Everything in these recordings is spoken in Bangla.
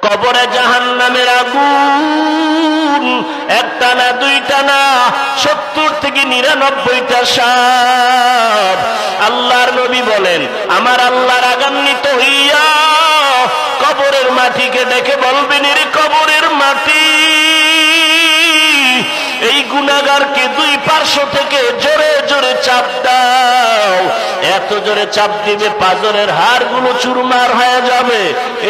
কবরে জাহান্নামের আগুন একটা না দুইটা না 70 থেকে 99টা সাপ। আল্লাহর নবী বলেন, আমার আল্লাহ রাগান্বিত হইয়া কবরের মাটিকে ডেকে বলবেন, এর কবরের মাটি, এই গুনাহগারকে দুই পার্শ্ব থেকে জোরে জোরে চাপ দাও। এত জোরে চাপ দিবে পাঁজরের হাড়গুলো চুরমার হয়ে যাবে।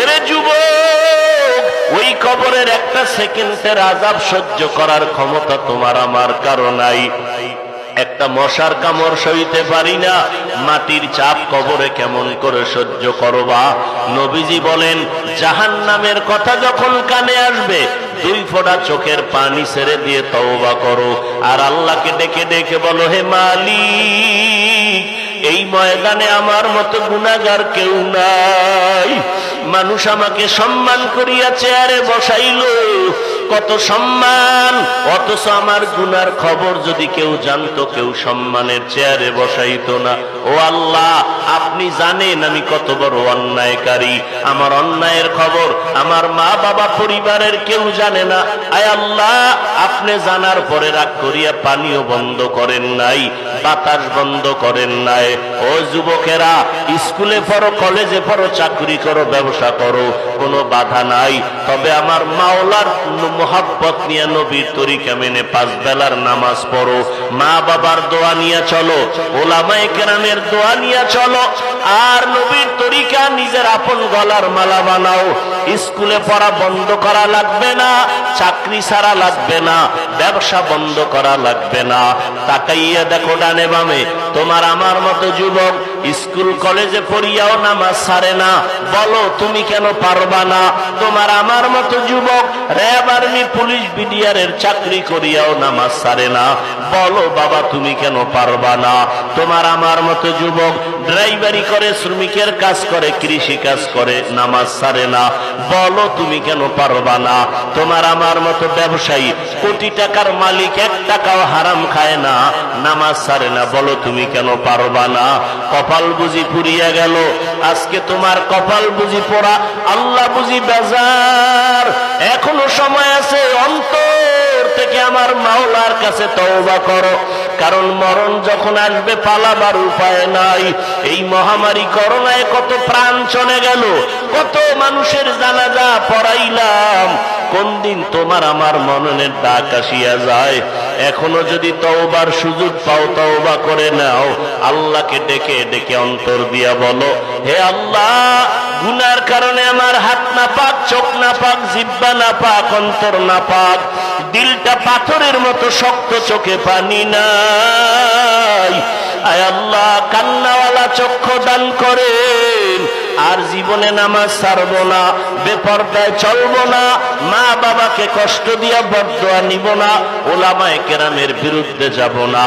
এরে যুবক, ওই কবরের একটা সেকেন্ডের আযাব সহ্য করার ক্ষমতা তোমার আমার কারো নাই। একটা মশার কামড় সইতে পারি না, মাটির চাপ কবরে কেমন করে সহ্য করবা? নবীজি বলেন, জাহান্নামের কথা যখন কানে আসবে 2 ফোঁটা চোখের পানি ছেড়ে দিয়ে তওবা করো, আর আল্লাহকে ডেকে ডেকে বলো, হে মালিক, এই ময়দানে আমার মতো গুনাহগার কেউ নাই। মানুষ আমাকে সম্মান করিয়া চেয়ারে বসাইল, কত সম্মান, অথচ আমার গুনার খবর যদি কেউ জানতো, কেউ সম্মানের চেয়ারে বসাইতো না। ও আল্লাহ, আপনি জানেন আমি কত বড় অন্যায়কারী। আমার অন্যায়ের খবর আমার মা বাবা পরিবারের কেউ জানে না। আয় আল্লাহ, আপনি জানার পরে রাগ করিয়া পানিও বন্ধ করেন নাই, বাতাস বন্ধ করেন নাই। ও যুবকেরা, স্কুলে পড়ো, কলেজে পড়ো, চাকরি করো, ব্যবসা করো, কোনো বাধা নাই। তবে আমার মাওলার মোহাব্বত নিয়ে নবীর তরিকা মেনে 5 বেলার নামাজ পড়ো, মা বাবার দোয়া নিয়ে চলো, ওলামায়ে কেরামের দোয়া নিয়ে চলো, আর নবীর তরিকা নিজের আপন গলার মালা বানাও। স্কুলে পড়া বন্ধ করা লাগবে না, চাকরি ছাড়া লাগবে না, ব্যবসা বন্ধ করা লাগবে না। তাকাইয়া দেখো ডানে বামে, তোমার আমার মতো যুবক স্কুল কলেজে পড়িয়াও নামাজ ছাড়ে না। বলো তুমি কেন পারবা না? তোমার আমার মতো যুবক র্যাব, আর্মি, পুলিশ, বিডিআরের চাকরি করিয়াও নামাজ ছাড়ে না। বলো বাবা তুমি কেন পারবা না? তোমার আমার মতো যুবক ড্রাইভারি করে, শ্রমিকের কাজ করে, কৃষি কাজ করে, নামাজ ছাড়ে না। বলো তুমি কেন পারবা না? তোমার আমার মতো ব্যবসায়ী, কোটি টাকার মালিক, 1 টাকাও হারাম খায় না, নামাজ ছাড়ে না। বলো তুমি কেন পারবা না? কপাল বুঝি পুড়িয়া গেল, আজকে তোমার কপাল বুঝি পোড়া, আল্লাহ বুঝি বেজার। এখনো সময় আছে, অন্তর থেকে আমার মাওলার কাছে তওবা করো, কারণ মরণ যখন আসবে পালাবার উপায় নাই। এই মহামারী করোনায় কত প্রাণ চলে গেল, কত মানুষের জানাজা পড়াইলাম। কোন দিন তোমার আমার মননের ডাক আসিয়া যায়? এখনো যদি তওবার সুযোগ পাও, তওবা করে নাও। আল্লাহকে ডেকে ডেকে অন্তর দিয়া বলো, হে আল্লাহ, গুনার কারণে আমার হাত না পাক, চোখ না পাক, জিহ্বা না পাক, অন্তর না পাক, দিলটা পাথরের মতো শক্ত, চোখে পানি নাই। আয় আল্লাহ, কান্নাওয়ালা চক্ষু দান করেন। আর জীবনে নামাজ ছাড়বো না, বেপরদায় চলবো না, মা বাবাকে কষ্ট দিয়া বদদোয়া নিব না, ওলামায়ে কেরামের বিরুদ্ধে যাব না।